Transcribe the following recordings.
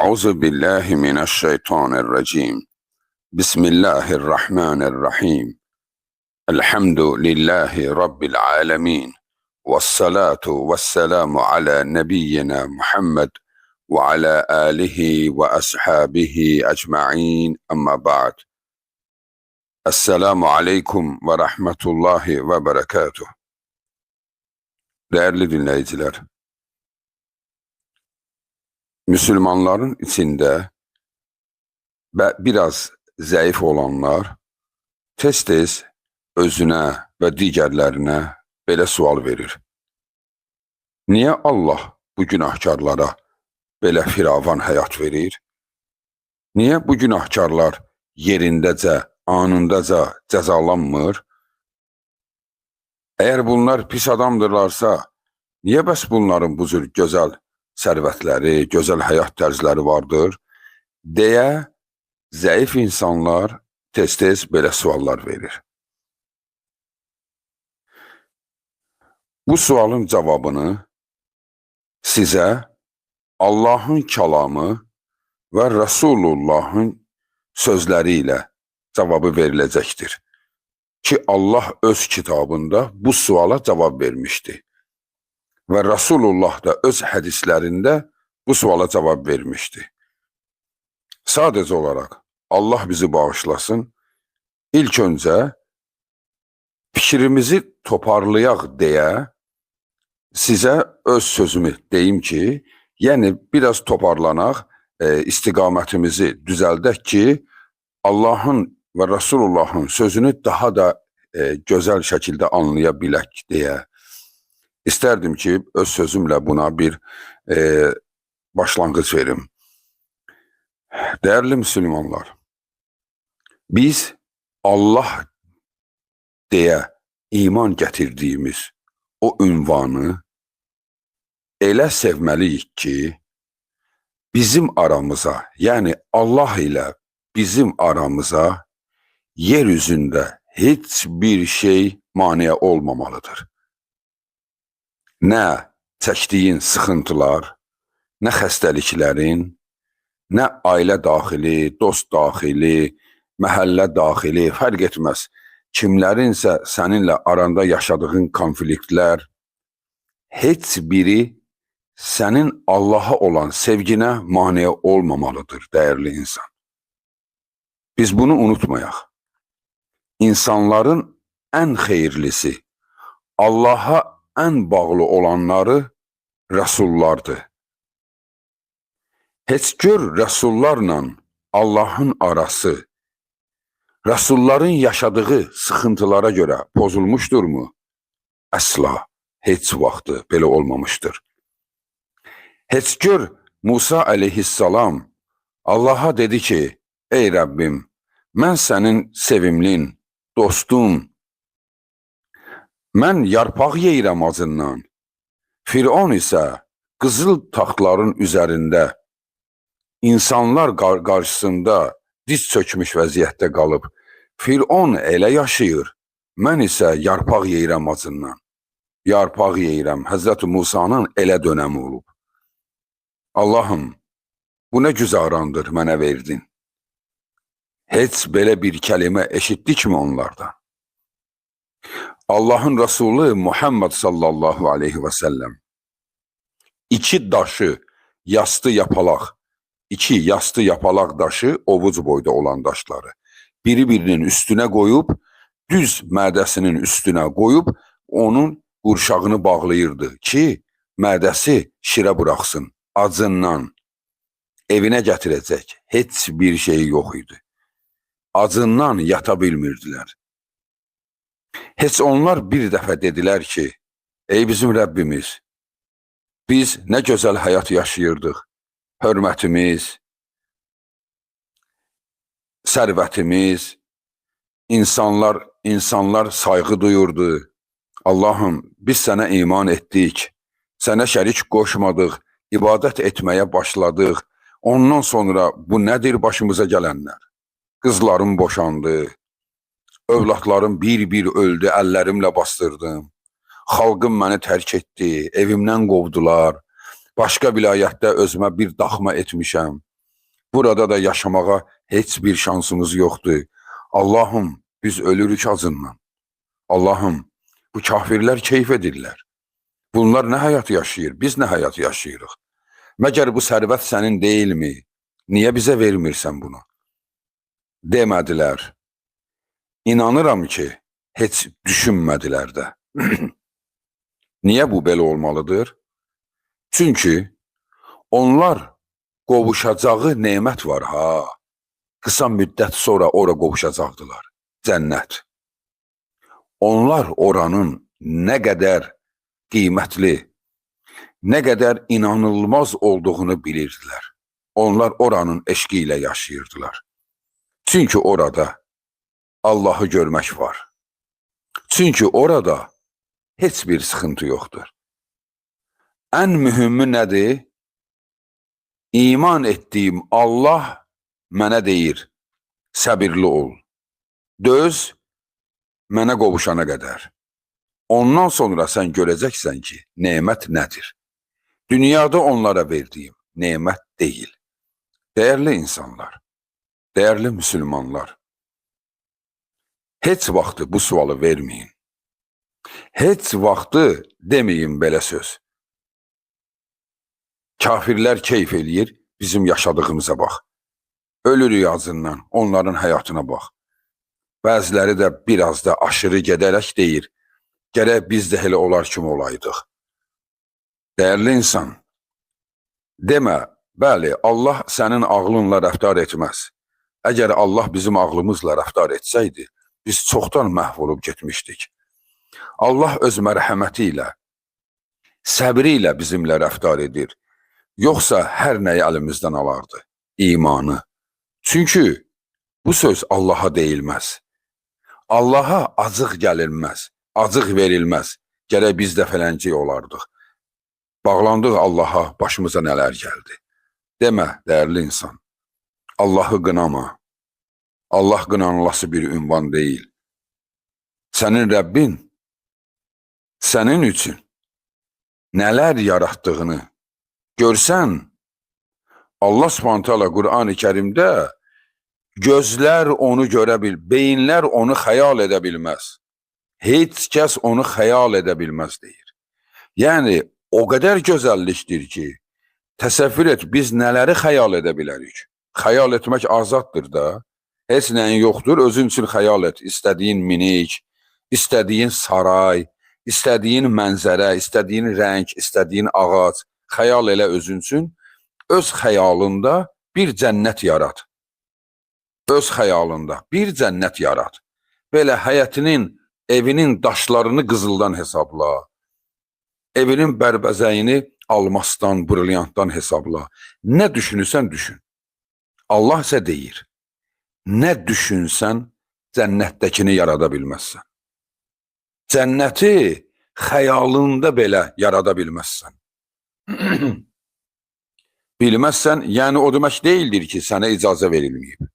أعوذ بالله من الشيطان الرجيم. بسم الله الرحمن الرحيم. الحمد لله رب العالمين، والصلاة والسلام على نبينا محمد وعلى آله وأصحابه أجمعين. أما بعد. Esselamu Aleyküm ve Rahmetullahi ve Berekatuhu. Değerli dinleyiciler, Müslümanların içinde biraz zayıf olanlar tez-tez özünə və digərlərinə belə sual verir. Niyə Allah bu günahkarlara belə firavan həyat verir? Niyə bu günahkarlar yerindəcə, anındaca cəzalanmır? Əgər bunlar pis adamdırlarsa, niyə bəs bunların bu cür gözəl sərvətləri, gözəl həyat tərzləri vardır? Deyə zəif insanlar tez-tez belə suallar verir. Bu sualın cavabını sizə Allahın kəlamı və Rəsulullahın sözləri ilə cavabı veriləcəkdir. Ki Allah öz kitabında bu suala cavab vermişdi. Və Rasulullah da öz hədislərində bu suala cavab vermişdi. Sadəcə olaraq Allah bizi bağışlasın, ilk öncə fikrimizi toparlayaq deyə sizə öz sözümü deyim ki, yəni biraz toparlanaq, istiqamətimizi düzəldək ki, Allahın və Rasulullahın sözünü daha da gözəl şəkildə anlaya bilək deyə. İstərdim ki, öz sözümlə buna bir başlanğıc verim. Değerli Müslümanlar, biz Allah deyə iman gətirdiyimiz o ünvanı elə sevməliyik ki, bizim aramıza, yəni Allah ilə bizim aramıza yeryüzündə heç bir şey mane olmamalıdır. Nə çəkdiyin sıxıntılar, nə xəstəliklərin, nə ailə daxili, dost daxili, məhəllə daxili, fərq etməz. Kimlərinsə səninlə aranda yaşadığın konfliktlər, heç biri sənin Allaha olan sevginə mane olmamalıdır, dəyərli insan. Biz bunu unutmayaq. İnsanların ən xeyirlisi, Allaha ən bağlı olanları Rəsullardır. Heç gör Rəsullarla Allahın arası, Rəsulların yaşadığı sıxıntılara görə pozulmuşdurmu? Əsla, heç vaxtı belə olmamışdır. Heç gör Musa əleyhissalam Allaha dedi ki, ey Rəbbim, mən sənin sevimlin, dostum, mən yarpaq yeyirəm acından. Firon isə qızıl taxtların üzərində insanlar qarşısında diz çökmüş vəziyyətdə qalıb. Firon elə yaşayır, mən isə yarpaq yeyirəm acından. Yarpaq yeyirəm, Həzrəti Musanın elə dönəmi olub. Allahım, bu nə güzarandır mənə verdin. Heç belə bir kəlmə eşitdikmi onlardan? Allahın Resulü Muhammed sallallahu aleyhi və səlləm iki daşı, yastı yapalaq, iki yastı yapalaq daşı ovuc boyda olan daşları biri-birinin üstünə qoyub, düz mədəsinin üstünə qoyub, onun qurşağını bağlayırdı ki, mədəsi şirə buraxsın, acından. Evinə gətirəcək heç bir şey yox idi. Acından yata bilmirdilər. Heç onlar bir dəfə dedilər ki, ey bizim Rəbbimiz, biz nə gözəl həyat yaşayırdıq, hörmətimiz, sərvətimiz, insanlar sayğı duyurdu. Allahım, biz sənə iman etdik, sənə şərik qoşmadıq, ibadət etməyə başladıq. Ondan sonra bu nədir başımıza gələnlər? Qızlarım boşandı, övladlarım bir-bir öldü, əllərimlə bastırdım. Xalqım məni tərk etdi, evimdən qovdular. Başqa vilayətdə özümə bir daxma etmişəm. Burada da yaşamağa heç bir şansımız yoxdur. Allahım, biz ölürük acından. Allahım, bu kafirlər keyf edirlər. Bunlar nə həyat yaşayır, biz nə həyat yaşayırıq? Məgər bu sərvət sənin deyilmi? Niyə bizə vermirsən bunu? Demədilər. İnanıram ki, heç düşünmədilər də. Niyə bu belə olmalıdır? Çünki onlar qovuşacağı nemət var ha. Qısa müddət sonra ora qovuşacaqdılar. Cənnət. Onlar oranın nə qədər qiymətli, nə qədər inanılmaz olduğunu bilirdilər. Onlar oranın eşqi ilə yaşayırdılar. Çünki orada Allahı görmək var. Çünki orada heç bir sıxıntı yoxdur. Ən mühümü nədir? İman etdiyim Allah mənə deyir, səbirli ol. Döz, mənə qovuşana qədər. Ondan sonra sən görəcəksən ki, nemət nədir? Dünyada onlara verdiyim nemət deyil. Dəyərli insanlar, dəyərli müsəlmanlar, heç vaxtı bu sualı verməyin. Heç vaxtı deməyin belə söz. Kafirlər keyf eləyir, bizim yaşadığımıza bax. Ölürük acından, onların həyatına bax. Bəziləri də biraz da aşırı gedərək deyir, gərək biz də elə olar kimi olaydıq. Dəyərli insan, demə, bəli, Allah sənin ağlınla rəftar etməz. Əgər Allah bizim ağlımızla rəftar etsəydi, biz çoxdan məhv olub getmişdik. Allah öz mərhəməti ilə, səbri ilə bizimlə rəftar edir. Yoxsa hər nəyi əlimizdən alardı, imanı. Çünki bu söz Allaha deyilməz. Allaha acıq gəlilməz, acıq verilməz. Gərək biz də fələncik olardıq. Bağlandıq Allaha, başımıza nələr gəldi. Demə, dəyərli insan, Allahı qınama. Allah qınanılası bir ünvan deyil. Sənin Rəbbin sənin üçün nələr yaratdığını görsən, Allah Subhanahu Qur'an-ı Kərimdə gözlər onu görə beyinlər onu xəyal edə bilməz. Heç kəs onu xəyal edə bilməz deyir. Yəni, o qədər gözəllikdir ki, təsəvvür et, biz nələri xəyal edə bilərik? Xəyal etmək azaddır da. Heç nəyin yoxdur, özün üçün xəyal et. İstədiyin minik, istədiyin saray, istədiyin mənzərə, istədiyin rəng, istədiyin ağac. Xəyal elə özün üçün, öz xəyalında bir cənnət yarat. Öz xəyalında bir cənnət yarat. Belə həyətinin, evinin daşlarını qızıldan hesabla. Evinin bərbəzəyini almasdan, brilyantdan hesabla. Nə düşünürsən düşün. Allah isə deyir, nə düşünsən, cənnətdəkini yarada bilməzsən. Cənnəti xəyalında belə yarada bilməzsən. Bilməzsən, yəni o demək deyildir ki, sənə icazə verilməyib.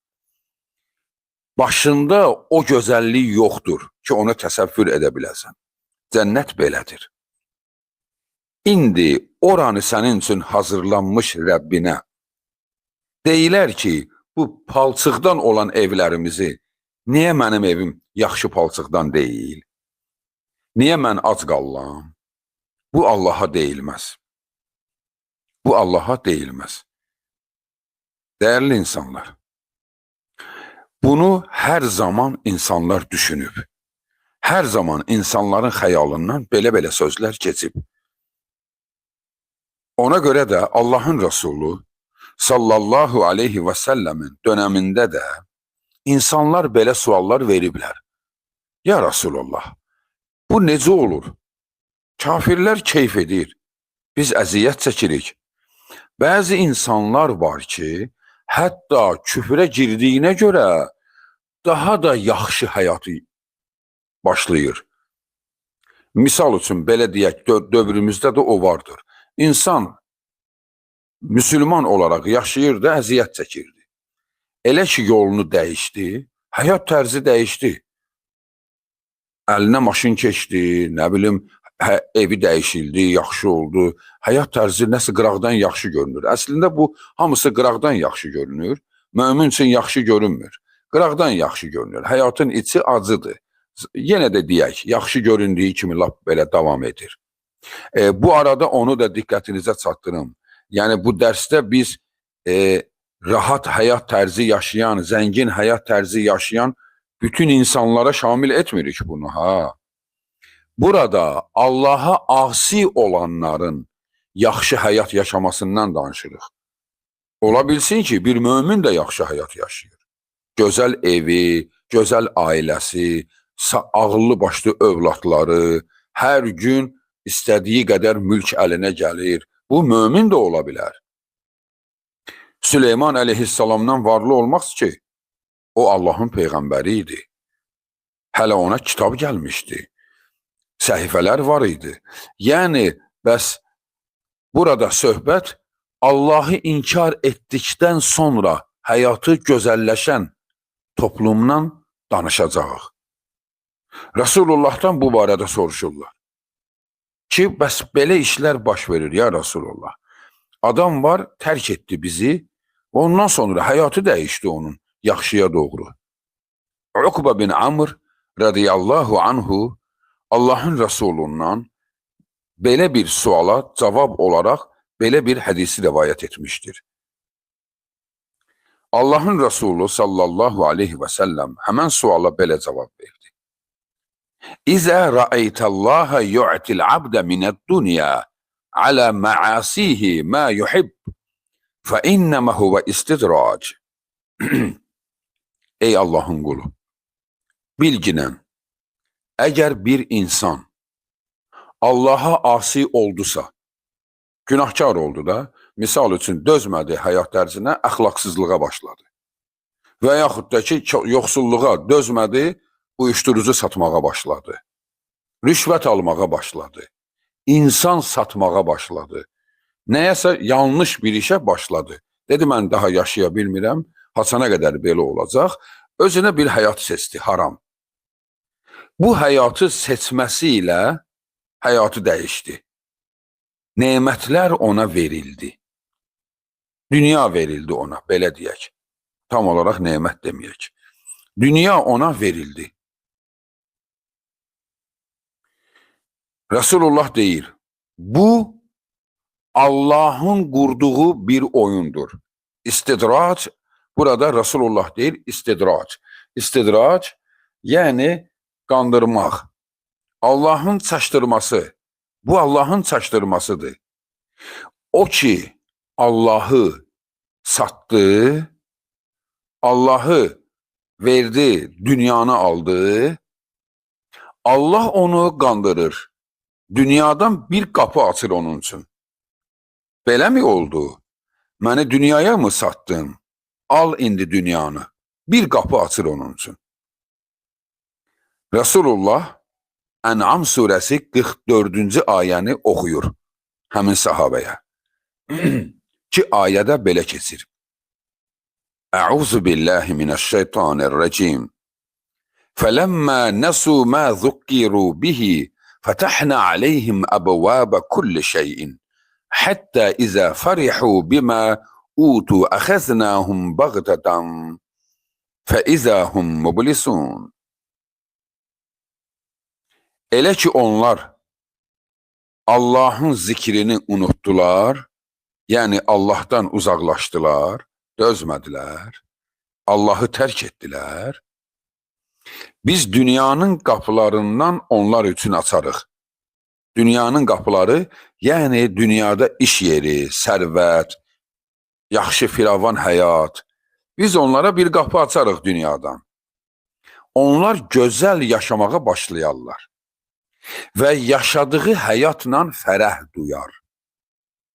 Başında o gözəllik yoxdur ki, onu təsəvvür edə biləsən. Cənnət belədir. İndi oranı sənin üçün hazırlanmış Rəbbinə deyilər ki, bu palçıqdan olan evlərimizi, niyə mənim evim yaxşı palçıqdan deyil? Niyə mən ac qallam? Bu Allaha deyilməz. Bu Allaha deyilməz. Dəyərli insanlar, bunu hər zaman insanlar düşünüb. Hər zaman insanların xəyalından belə-belə sözlər keçib. Ona görə də Allahın Rəsulü sallallahu aleyhi və səlləmin dönəmində də insanlar belə suallar veriblər. Ya Rasulullah, bu necə olur? Kafirlər keyf edir, biz əziyyət çəkirik. Bəzi insanlar var ki, hətta küfrə girdiyinə görə daha da yaxşı həyatı başlayır. Misal üçün, belə deyək, dövrümüzdə də o vardır. İnsan müsəlman olaraq yaşayır da əziyyət çəkirdi. Elə ki, yolunu dəyişdi, həyat tərzi dəyişdi. Əlinə maşın keçdi, nə bilim, evi dəyişildi, yaxşı oldu. Həyat tərzi nəsə qıraqdan yaxşı görünür. Əslində bu hamısı qıraqdan yaxşı görünür. Mömin üçün yaxşı görünmür. Qıraqdan yaxşı görünür. Həyatın içi acıdır. Yenə də deyək, yaxşı göründüyü kimi lap belə davam edir. Bu arada onu da diqqətinizə çatdırım. Yəni bu dərsdə biz rahat həyat tərzi yaşayan, zəngin həyat tərzi yaşayan bütün insanlara şamil etmirik bunu. Burada Allaha asi olanların yaxşı həyat yaşamasından danışırıq. Ola bilsin ki, bir mömin də yaxşı həyat yaşayır. Gözəl evi, gözəl ailəsi, ağıllı başlı övladları, hər gün istədiyi qədər mülk əlinə gəlir. Bu mömin də ola bilər. Süleyman əleyhissalamdan varlı olmaz ki, o Allahın peyğəmbəri idi. Hələ ona kitab gəlmişdi. Səhifələr var idi. Yəni, bəs burada söhbət Allahı inkar etdikdən sonra həyatı gözəlləşən toplumdan danışacağıq. Rasulullah'tan bu barədə soruşurlar. Ki, bəs belə işlər baş verir ya Rasulullah. Adam var, tərk etdi bizi, ondan sonra həyatı dəyişdi onun yaxşıya doğru. Uqba bin Amr radiyallahu anhu Allahın Resulundan belə bir suala cavab olaraq belə bir hədisi rivayət etmişdir. Allahın Resulü sallallahu aleyhi və səlləm həmən suala belə cavab verdi. İzə rəeytəllaha yu'til abdə minəd-dünya alə məasihi mə yuhib fə innəmə huvə istidrac. Ey Allahın qulu, bilginən, əgər bir insan Allaha asi oldusa, günahkar oldu da, misal üçün dözmədi həyat tərzinə, əxlaqsızlığa başladı. Və yaxud da ki, yoxsulluğa dözmədi, uyuşturucu satmağa başladı. Rüşvət almağa başladı. İnsan satmağa başladı. Nəyəsə yanlış bir işə başladı. Dedi, mən daha yaşaya bilmirəm, haçana qədər belə olacaq. Özünə bir həyat seçdi, haram. Bu həyatı seçməsi ilə həyatı dəyişdi. Nemətlər ona verildi. Dünya verildi ona, belə deyək. Tam olaraq nemət deməyək. Dünya ona verildi. Resulullah deyir, bu Allah'ın qurduğu bir oyundur. İstidrac, burada Resulullah deyir, istidrac. İstidrac, yəni qandırmaq. Allah'ın çaşdırması, bu Allah'ın çaşdırmasıdır. O ki Allah'ı sattı, Allah'ı verdi, dünyanı aldı, Allah onu qandırır. Dünyadan bir qapı açır onun üçün. Belə mi oldu? Məni dünyaya mı sattın? Al indi dünyanı. Bir qapı açır onun üçün. Resulullah Ən'am surəsi 44-cü ayəni oxuyur həmin sahabəyə. Ki ayədə belə keçir. Əuzu billahi minəşşeytanirracim. Fələmmə nəsu mə zukkiru bihi fətəhnə aleyhim əbvəbə kulli şeyin. Həttə izə fərihu bimə utu əxəznəhum bəğdədən fəizəhum mublisun. Elə ki onlar Allah'ın zikrini unuttular, yəni Allah'tan uzaqlaşdılar, dözmədilər, Allah'ı tərk etdilər. Biz dünyanın qapılarından onlar üçün açarıq. Dünyanın qapıları, yəni dünyada iş yeri, sərvət, yaxşı firavan həyat. Biz onlara bir qapı açarıq dünyadan. Onlar gözəl yaşamağa başlayarlar. Və yaşadığı həyatla fərəh duyar.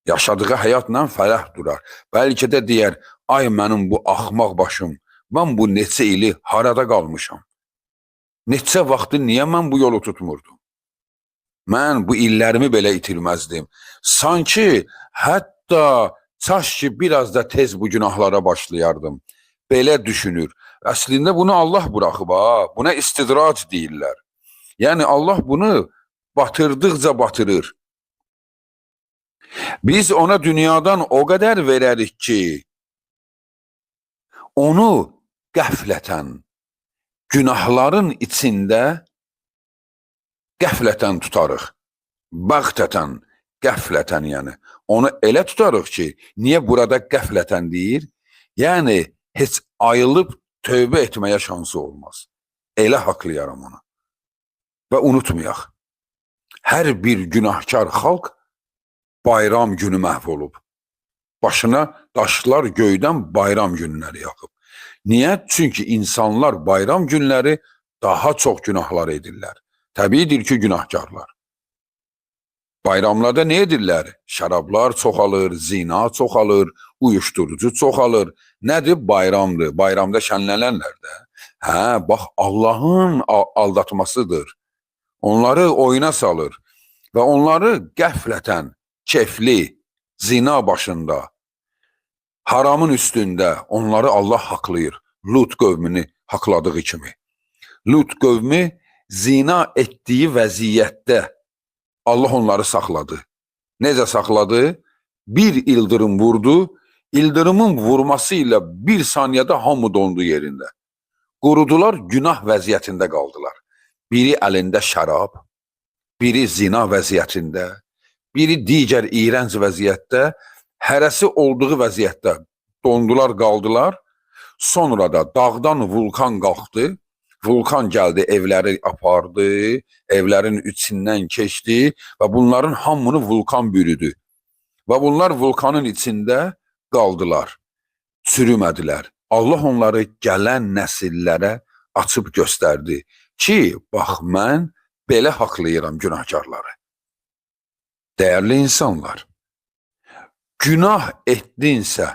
Yaşadığı həyatla fərəh duyar. Bəlkə də deyər, ay mənim bu axmaq başım, mən bu neçə ili harada qalmışam? Neçə vaxtı niyə mən bu yolu tutmurdum? Mən bu illərimi belə itirməzdim. Sanki hətta çaş ki biraz da tez bu günahlara başlayardım. Belə düşünür. Əslində bunu Allah buraxıb, buna istidrac deyirlər. Yəni Allah bunu batırdıqca batırır. Biz ona dünyadan o qədər verərik ki, onu qəflətən, günahların içində qəflətən tutarıq. Bəxtətən, qəflətən yəni. Onu elə tutarıq ki, niyə burada qəflətən deyir? Yəni, heç ayılıb tövbə etməyə şansı olmaz. Elə haqlayaram onu. Və unutmayaq, hər bir günahkar xalq bayram günü məhv olub. Başına daşlar göydən bayram günləri yaxıb. Niyə? Çünki insanlar bayram günləri daha çox günahlar edirlər. Təbiidir ki, günahkarlar. Bayramlarda nə edirlər? Şərablar çoxalır, zina çoxalır, uyuşturucu çoxalır. Nədir? Bayramdır. Bayramda şənlənərlər də. Hə, bax, Allahın aldatmasıdır. Onları oyuna salır və onları qəflətən, kefli, zina başında, haramın üstündə onları Allah haqlayır. Lut qövmünü haqladığı kimi. Lut qövmü zina etdiyi vəziyyətdə Allah onları saxladı. Necə saxladı? Bir ildırım vurdu, ildırımın vurması ilə bir saniyədə hamı dondu yerində. Qurudular, günah vəziyyətində qaldılar. Biri əlində şərab, biri zina vəziyyətində, biri digər iyrənc vəziyyətdə, hərəsi olduğu vəziyyətdə dondular, qaldılar. Sonra da dağdan vulkan qalxdı, vulkan gəldi, evləri apardı, evlərin içindən keçdi və bunların hamını vulkan bürüdü. Və bunlar vulkanın içində qaldılar, çürümədilər. Allah onları gələn nəsillərə açıb göstərdi ki, bax, mən belə haqlayıram günahkarları. Dəyərli insanlar, günah etdinsə,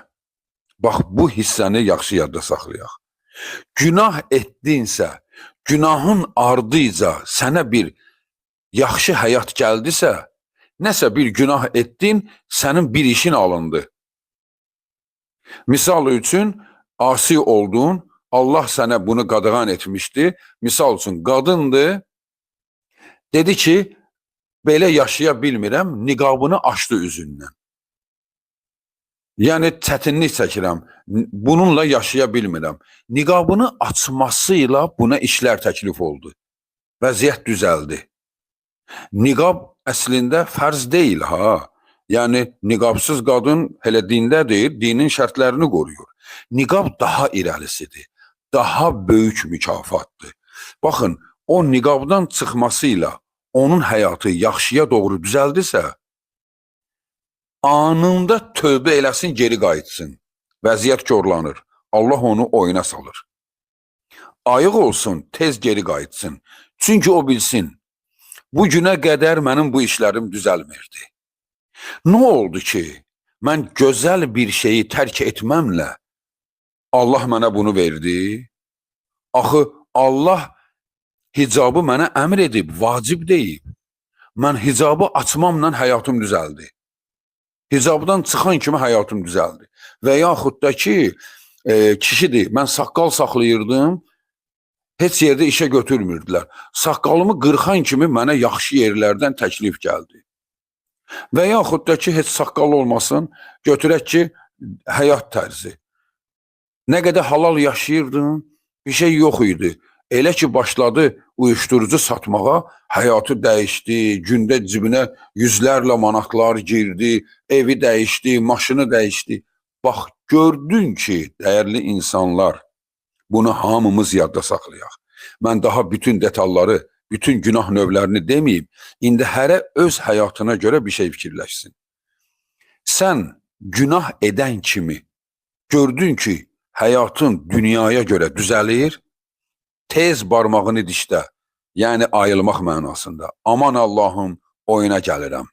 bax, bu hissəni yaxşı yadda saxlayaq. Günah etdinsə, günahın ardıyca sənə bir yaxşı həyat gəldisə, nəsə bir günah etdin, sənin bir işin alındı. Misal üçün, asi oldun, Allah sənə bunu qadağan etmişdi. Misal üçün, qadındır, dedi ki, belə yaşaya bilmirəm, niqabını açdı üzündən. Yəni, çətinlik çəkirəm, bununla yaşaya bilmirəm. Niqabını açmasıyla buna işlər təklif oldu. Vəziyyət düzəldi. Niqab əslində fərz deyil, ha. Yəni, niqabsız qadın hələ dindədir, dinin şərtlərini qoruyur. Niqab daha irəlisidir, daha böyük mükafatdır. Baxın, o niqabdan çıxmasıyla onun həyatı yaxşıya doğru düzəldisə, anında tövbə eləsin, geri qayıtsın. Vəziyyət korlanır. Allah onu oyuna salır. Ayıq olsun, tez geri qayıtsın. Çünki o bilsin, bu günə qədər mənim bu işlərim düzəlmirdi. Nə oldu ki, mən gözəl bir şeyi tərk etməmlə Allah mənə bunu verdi? Axı, Allah hicabı mənə əmr edib, vacib deyib. Mən hicabı açmamla həyatım düzəldi. Hicabdan çıxan kimi həyatım düzəldi. Və yaxud da ki, kişidir, mən saqqal saxlayırdım, heç yerdə işə götürmürdülər. Saqqalımı qırxan kimi mənə yaxşı yerlərdən təklif gəldi. Və yaxud da ki, heç saqqal olmasın, götürək ki, həyat tərzi. Nə qədər halal yaşayırdım, bir şey yox idi. Elə ki, başladı uyuşturucu satmağa, həyatı dəyişdi, gündə cibinə yüzlərlə manatlar girdi, evi dəyişdi, maşını dəyişdi. Bax, gördün ki, dəyərli insanlar, bunu hamımız yadda saxlayaq. Mən daha bütün detalları, bütün günah növlərini deməyib, indi hərə öz həyatına görə bir şey fikirləşsin. Sən günah edən kimi gördün ki, həyatın dünyaya görə düzəlir, tez barmağını dişdə, yəni ayılmaq mənasında. Aman Allahım, oyuna gəlirəm.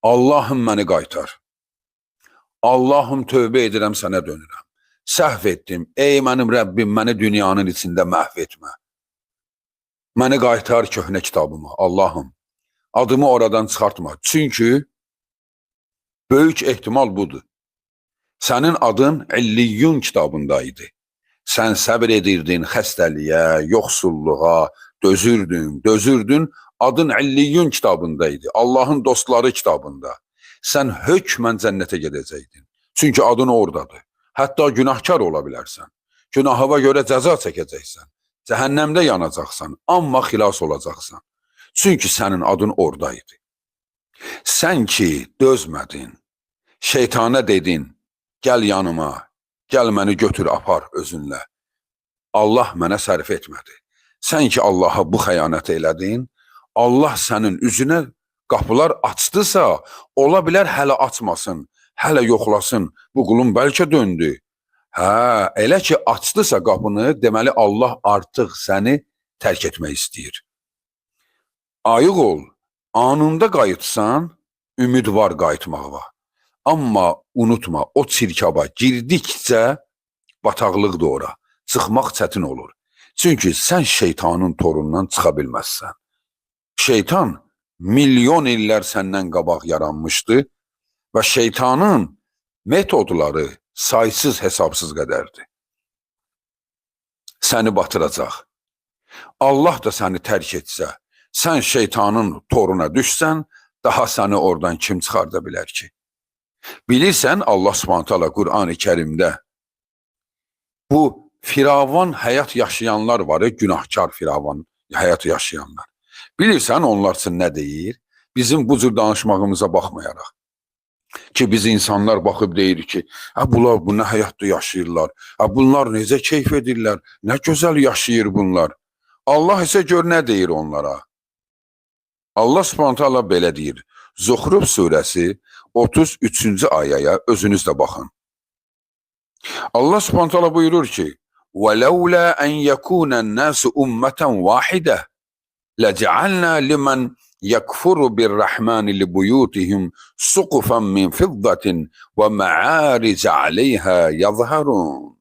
Allahım məni qaytar. Allahım tövbə edirəm, sənə dönürəm. Səhv etdim, ey mənim Rəbbim, məni dünyanın içində məhv etmə. Məni qaytar köhnə kitabıma, Allahım. Adımı oradan çıxartma. Çünki böyük ehtimal budur. Sənin adın İlliyyun kitabındaydı. Sən səbr edirdin xəstəliyə, yoxsulluğa, dözürdün, adın İlliyyun kitabındaydı, Allahın dostları kitabında. Sən hökmən cənnətə gedəcəkdin. Çünki adın oradadır. Hətta günahkar ola bilərsən. Günahına görə cəza çəkəcəksən. Cəhənnəmdə yanacaqsan, amma xilas olacaqsan. Çünki sənin adın oradaydı. Sən ki dözmədin, şeytana dedin, gəl yanıma, gəl məni götür apar özünlə. Allah mənə sərf etmədi. Sən ki Allaha bu xəyanət elədin, Allah sənin üzünə qapılar açdısa, ola bilər hələ açmasın, hələ yoxlasın, bu qulum bəlkə döndü. Hə, elə ki açdısa qapını, deməli Allah artıq səni tərk etmək istəyir. Ayıq ol, anında qayıtsan, ümid var qayıtmağa. Amma unutma, o çirkaba girdikcə bataqlıq da ora, çıxmaq çətin olur. Çünki sən şeytanın torundan çıxa bilməzsən. Şeytan milyon illər səndən qabaq yaranmışdı və şeytanın metodları saysız hesabsız qədərdir. Səni batıracaq. Allah da səni tərk etsə, sən şeytanın toruna düşsən, daha səni oradan kim çıxarda bilər ki? Bilirsən, Allah Subhanahu taala Qur'an-ı Kərimdə bu firavan həyat yaşayanlar var, günahkar firavan həyat yaşayanlar. Bilirsən, onlar üçün nə deyir? Bizim bu cür danışmağımıza baxmayaraq. Ki biz insanlar baxıb deyir ki, bunlar bu nə həyatda yaşayırlar, bunlar necə keyf edirlər, nə gözəl yaşayır bunlar. Allah isə gör nə deyir onlara. Allah Subhanahu taala belə deyir. Zuhruf surəsi 33-cü ayəyə özünüz də baxın. Allah Subhanahu taala buyurur ki: "Velaula en yekuna nasu ummeten vahide lece'alna limen yekfuru bir-Rahman li-buyutihim suqufan min fiddatin ve ma'aric 'aleyha yazharun."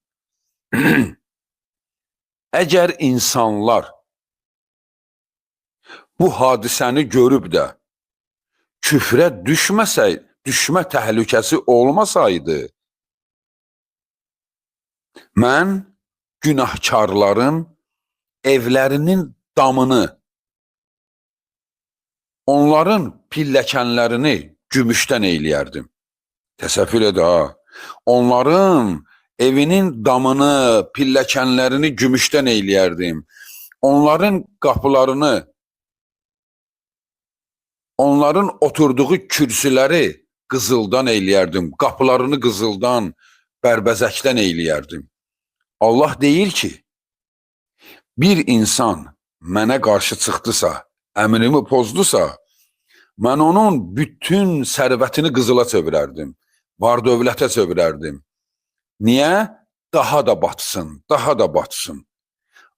Əgər insanlar bu hadisəni görüb də küfrə düşmə təhlükəsi olmasaydı, mən günahkarların evlərinin damını, onların pilləkənlərini gümüşdən eyləyərdim. Təsəvvür edə ha. Onların evinin damını, pilləkənlərini gümüşdən eyləyərdim. Onların qapılarını, onların oturduğu kürsüləri qızıldan eyləyərdim. Qapılarını qızıldan, bərbəzəkdən eyləyərdim. Allah deyir ki, bir insan mənə qarşı çıxdısa, əmrimi pozdusa, mən onun bütün sərvətini qızıla çevirərdim, var dövlətə çevirərdim. Niyə? Daha da batsın, daha da batsın.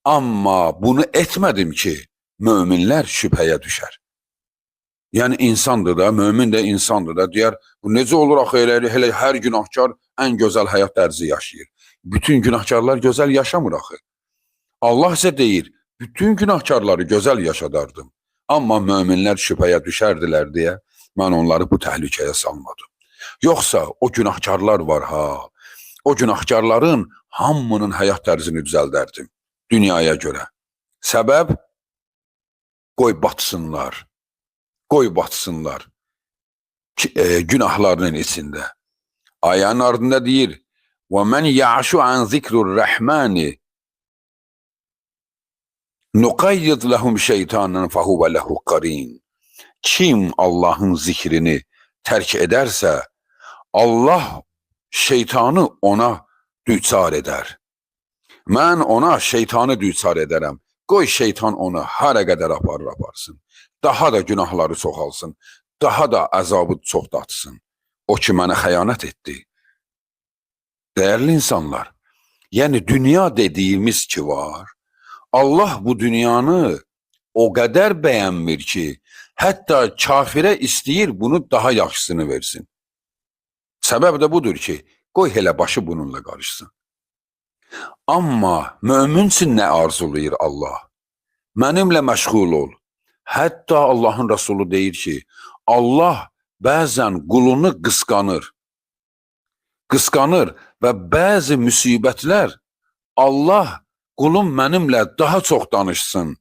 Amma bunu etmədim ki, möminlər şübhəyə düşər. Yəni insandır da, mömin də insandır da, deyər, bu necə olur axı elə hər günahkar ən gözəl həyat tərzi yaşayır. Bütün günahkarlar gözəl yaşamır axı. Allah isə deyir, bütün günahkarları gözəl yaşadardım. Amma möminlər şübhəyə düşərdilər deyə mən onları bu təhlükəyə salmadım. Yoxsa o günahkarlar var ha, o günahkarların hamının həyat tərzini düzəldərdim dünyaya görə. Səbəb, qoy batsınlar. Qoy batsınlar günahlarının içində. Ayənin ardında deyir, وَمَنْ يَعْشُ عَنْ ذِكْرُ الرَّحْمَانِ نُقَيِّضْ لَهُمْ شَيْطَانًا فَهُوَ لَهُ قَرِينٌ. Kim Allahın zikrini tərk edərsə, Allah şeytanı ona düçar edər. Mən ona şeytanı düçar edərəm. Qoy şeytan onu hara qədər aparsın. Daha da günahları çoxalsın. Daha da əzabı çoxdatsın. O ki mənə xəyanət etdi. Dəyərli insanlar, yəni dünya dediyimiz ki var, Allah bu dünyanı o qədər bəyənmir ki, hətta kafirə istəyir bunu daha yaxşısını versin. Səbəb də budur ki, qoy elə başı bununla qarışsın. Amma mömin üçün nə arzulayır Allah? Mənimlə məşğul ol. Hətta Allahın Resulü deyir ki, Allah bəzən qulunu qısqanır. Qısqanır və bəzi müsibətlər Allah qulum mənimlə daha çox danışsın,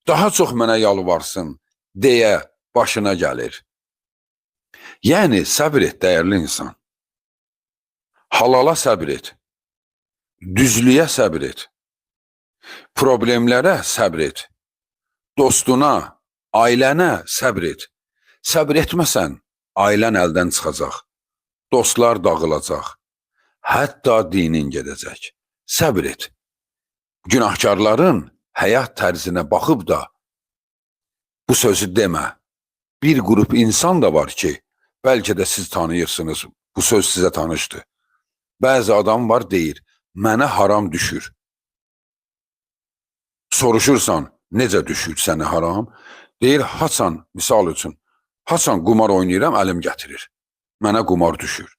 daha çox mənə yalvarsın, deyə başına gəlir. Yəni səbr et dəyərli insan. Halala səbr et. Düzlüyə səbr et. Problemlərə səbr et. Dostuna, ailənə səbr et. Səbr etməsən, ailən əldən çıxacaq. Dostlar dağılacaq. Hətta dinin gedəcək. Səbr et. Günahkarların həyat tərzinə baxıb da bu sözü demə. Bir qrup insan da var ki, bəlkə də siz tanıyırsınız, bu söz sizə tanışdır. Bəzi adam var deyir, mənə haram düşür. Soruşursan, necə düşür sənə haram? Deyir, haçan, misal üçün, haçan qumar oynayıram, əlim gətirir. Mənə qumar düşür.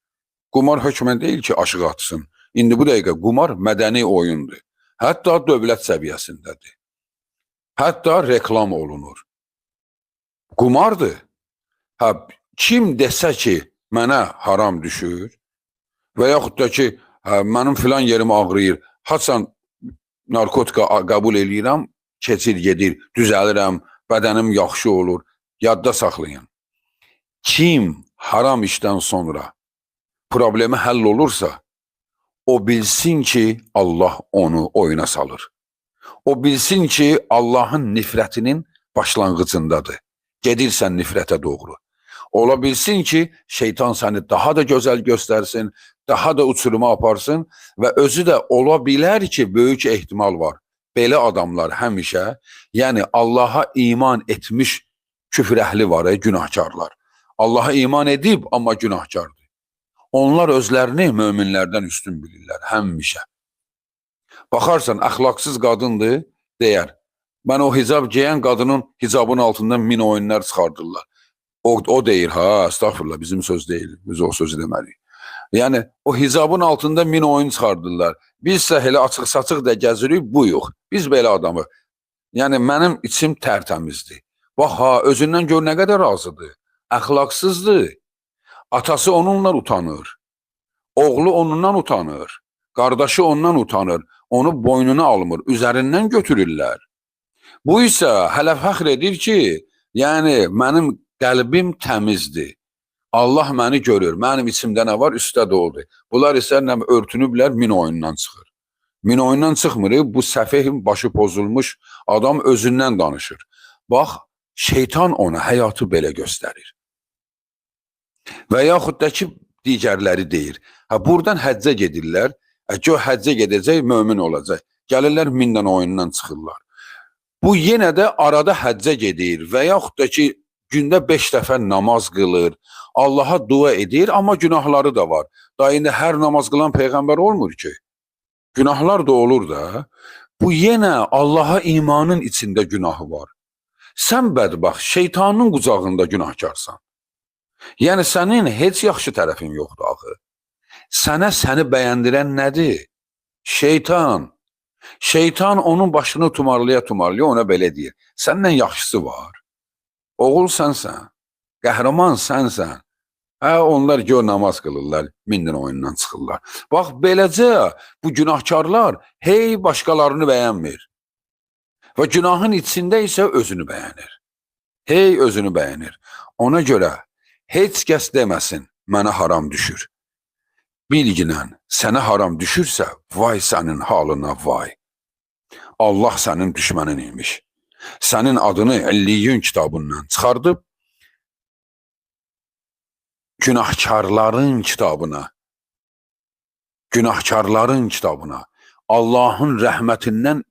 Qumar hökmən deyil ki, aşıq atsın. İndi bu dəqiqə qumar mədəni oyundur. Hətta dövlət səviyyəsindədir. Hətta reklam olunur. Qumardır. Kim desə ki, mənə haram düşür və yaxud da ki, mənim filan yerim ağrıyır, haçan narkotika qəbul eləyirəm, keçir, gedir, düzəlirəm, bədənim yaxşı olur, yadda saxlayın. Kim haram işdən sonra problemi həll olursa, o bilsin ki, Allah onu oyuna salır. O bilsin ki, Allahın nifrətinin başlanğıcındadır. Gedirsən nifrətə doğru. Ola bilsin ki, şeytan səni daha da gözəl göstərsin, daha da uçuruma aparsın və özü də ola bilər ki, böyük ehtimal var. Belə adamlar həmişə, yəni Allaha iman etmiş küfr əhli var, günahkarlar. Allaha iman edib, amma günahkardır. Onlar özlərini möminlərdən üstün bilirlər, həmişə. Baxarsan, əxlaqsız qadındır, deyər. Mən o hicab giyən qadının hicabın altından min oyunlar çıxardırlar. O deyir, estağfurullah, bizim söz deyil, biz o sözü deməliyik. Yəni, o hicabın altında min oyun çıxardırlar. Biz isə elə açıq-saçıq da gəzirik, buyuq. Biz belə adamı. Yəni, mənim içim tərtəmizdir. Bax, özündən gör nə qədər razıdır. Əxlaqsızdır. Atası onunla utanır. Oğlu onundan utanır. Qardaşı ondan utanır. Onu boynuna almır, üzərindən götürürlər. Bu isə hələ fəxr edir ki, yəni mənim qəlbim təmizdir. Allah məni görür, mənim içimdə nə var, üstə doğrudur. Bunlar isə nə örtünüblər, min oyundan çıxır. Min oyundan çıxmır, bu səfeh başı pozulmuş adam özündən danışır. Bax, şeytan ona həyatı belə göstərir. Və yaxud da ki, digərləri deyir. Buradan həccə gedirlər, o həccə gedəcək, mömin olacaq. Gəlirlər, mindən oyundan çıxırlar. Bu yenə də arada həccə gedir və yaxud da ki, gündə 5 dəfə namaz qılır, Allaha dua edir, amma günahları da var. Da indi hər namaz qılan peyğəmbər olmur ki. Günahlar da olur da. Bu yenə Allaha imanın içində günahı var. Sən bədbaxt, şeytanın qucağında günahkarsan. Yəni sənin heç yaxşı tərəfin yoxdur axı. Səni bəyəndirən nədir? Şeytan. Şeytan onun başını tumarlaya ona belə deyir. Səndən yaxşısı var. Oğul sənsən. Qəhrəman sənsən. Onlar gör namaz qılırlar, mindən oyundan çıxırlar. Bax, beləcə bu günahkarlar hey başqalarını bəyənmir. Və günahın içində isə özünü bəyənir. Hey özünü bəyənir. Ona görə heç kəs deməsin, mənə haram düşür. Bilginən, sənə haram düşürsə, vay sənin halına vay. Allah sənin düşmənin imiş. Sənin adını Əlliyyün kitabından çıxardıb, günahkarların kitabına, Allahın rəhmətindən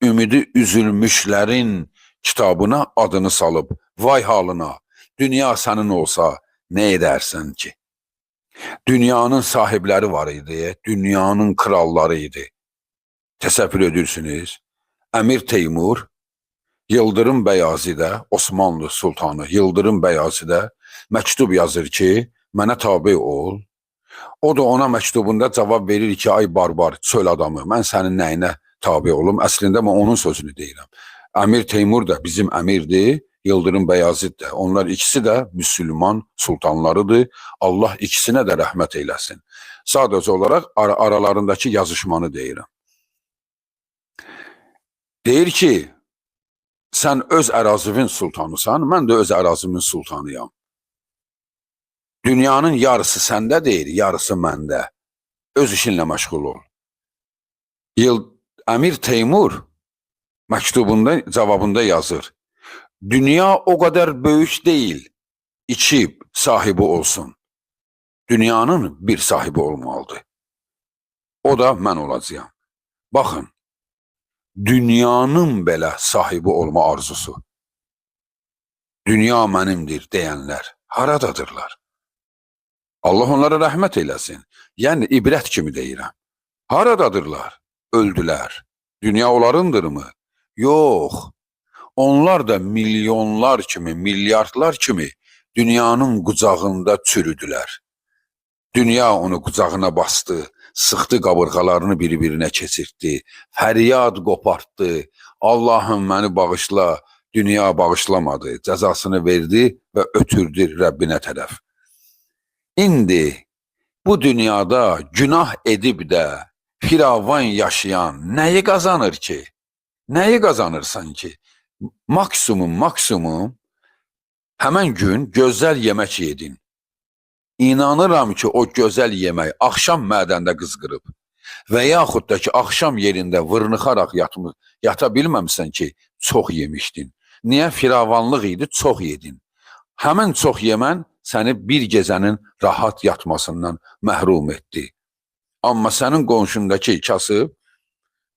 ümidi üzülmüşlərin kitabına adını salıb, vay halına, dünya sənin olsa nə edərsən ki? Dünyanın sahibləri var idi, dünyanın kralları idi. Təsəvvür edirsiniz, Əmir Teymur, Yıldırım Bəyazidə, Osmanlı sultanı Yıldırım Bəyazidə məktub yazır ki, mənə tabi ol. O da ona məktubunda cavab verir ki, ay barbar, çöl adamı, mən sənin nəyinə tabi olum? Əslində mən onun sözünü deyirəm. Əmir Teymur da bizim əmirdir, Yıldırım Bəyazid də. Onlar ikisi də Müslüman sultanlarıdır. Allah ikisinə də rəhmət eyləsin. Sadəcə olaraq aralarındakı yazışmanı deyirəm. Deyir ki, Sən öz ərazivin sultanısan, mən də öz ərazimin sultanıyam. Dünyanın yarısı səndə deyil, yarısı məndə. Öz işinlə məşğul ol. Əmir Teymur məktubunda, cavabında yazır. Dünya o qədər böyük deyil, iki sahibi olsun. Dünyanın bir sahibi olmalıdır. O da mən olacağım. Baxın, dünyanın belə sahibi olma arzusu. Dünya mənimdir deyənlər haradadırlar? Allah onlara rəhmət eyləsin. Yəni, ibrət kimi deyirəm. Haradadırlar? Öldülər. Dünya onlarındırmı? Yox. Onlar da milyonlar kimi, milyardlar kimi dünyanın qucağında çürüdülər. Dünya onu qucağına bastı, sıxdı qabırğalarını bir-birinə keçirtdi, fəryad qopartdı. Allahım məni bağışla, dünya bağışlamadı, cəzasını verdi və ötürdü Rəbbinə tərəf. İndi bu dünyada günah edib də firavan yaşayan nəyi qazanır ki? Nəyi qazanırsan ki? Maksimum həmən gün gözəl yemək yedin. İnanıram ki, o gözəl yemək axşam mədəndə qızqırıb və yaxud da ki, axşam yerində vırnıxaraq yata bilməmsən ki, çox yemişdin. Niyə? Firavanlıq idi, çox yedin. Həmən çox yemən səni bir gecənin rahat yatmasından məhrum etdi. Amma sənin qonşundakı kasıb,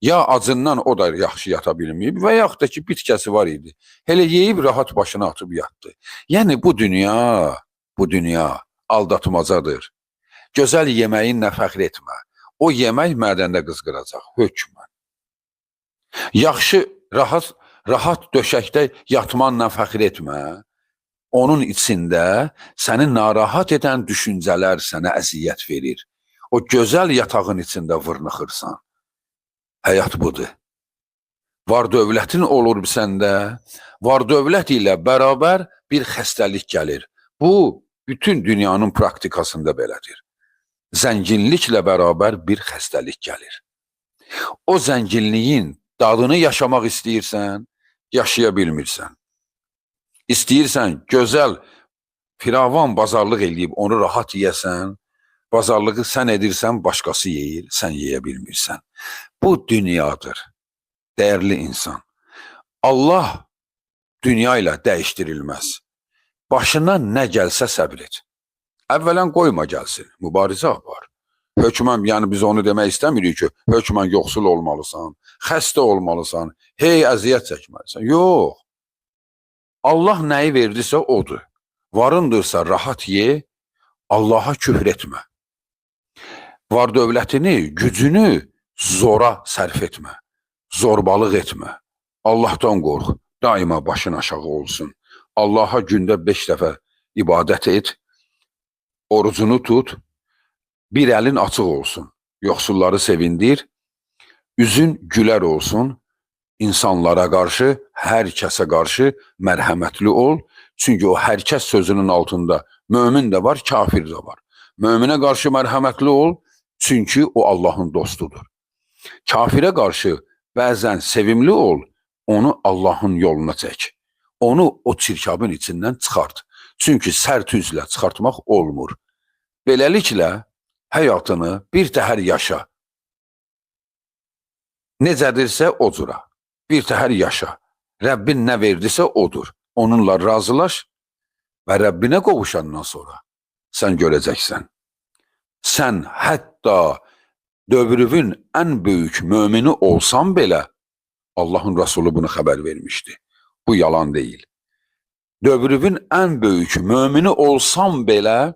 ya acından o da yaxşı yata bilməyib və yaxud da ki, bitkəsi var idi. Hele yeyib rahat başına atıb yatdı. Yəni, bu dünya aldatmacadır. Gözəl yeməyinlə fəxr etmə. O yemək mədəndə qızqıracaq, hökmən. Yaxşı, rahat döşəkdə yatmanla fəxr etmə. Onun içində səni narahat edən düşüncələr sənə əziyyət verir. O gözəl yatağın içində vırnıxırsan. Həyat budur. Var dövlətin olur səndə, var dövlət ilə bərabər bir xəstəlik gəlir. Bu, bütün dünyanın praktikasında belədir. Zənginliklə bərabər bir xəstəlik gəlir. O zənginliyin dadını yaşamaq istəyirsən, yaşaya bilmirsən. İstəyirsən, gözəl, firavan bazarlıq eləyib onu rahat yeyəsən, bazarlığı sən edirsən, başqası yeyir, sən yeyə bilmirsən. Bu dünyadır, dəyərli insan. Allah dünya ilə dəyişdirilməz. Başına nə gəlsə səbr et. Əvvələn qoyma gəlsin, mübarizə apar. Hökmən, yəni biz onu demək istəmirik ki, hökmən yoxsul olmalısan, xəstə olmalısan, hey əziyyət çəkməlisən. Yox. Allah nəyi verdisə odur. Varındırsa rahat ye, Allaha küfr etmə. Var dövlətini, gücünü zora sərf etmə. Zorbalıq etmə. Allahdan qorx, daima başın aşağı olsun. Allaha gündə 5 dəfə ibadət et, orucunu tut, bir əlin açıq olsun. Yoxsulları sevindir, üzün gülər olsun. İnsanlara qarşı, hər kəsə qarşı mərhəmətli ol. Çünki o hər kəs sözünün altında mömin də var, kafir də var. Möminə qarşı mərhəmətli ol, çünki o Allahın dostudur. Kafirə qarşı bəzən sevimli ol, onu Allahın yoluna çək. Onu o çirkabın içindən çıxart. Çünki sərt üzlə çıxartmaq olmur. Beləliklə, həyatını bir təhər yaşa. Necədirsə o cura. Bir təhər yaşa. Rəbbin nə verdisə odur. Onunla razılaş və Rəbbinə qovuşandan sonra sən görəcəksən. Sən hətta dövrün ən böyük mömini olsan belə, Allahın Rasulü bunu xəbər vermişdi. Bu yalan deyil. Dövrün ən böyük mömini olsan belə,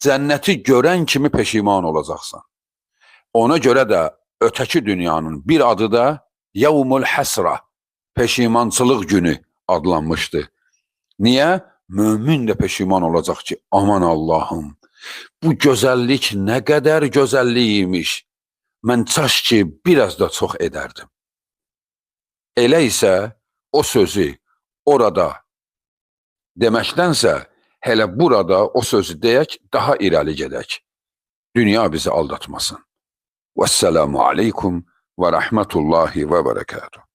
cənnəti görən kimi peşiman olacaqsan. Ona görə də ötəki dünyanın bir adı da Yevmul Həsra, peşimançılıq günü adlanmışdı. Niyə? Mömin də peşiman olacaq ki, aman Allahım, bu gözəllik nə qədər gözəlliymiş, mən çaş ki, biraz da çox edərdim. Elə isə o sözü orada deməkdənsə, hələ burada o sözü deyək, daha irəli gedək. Dünya bizi aldatmasın. Vəssalamu aleykum və rəhmətullahi və bərəkatuhu.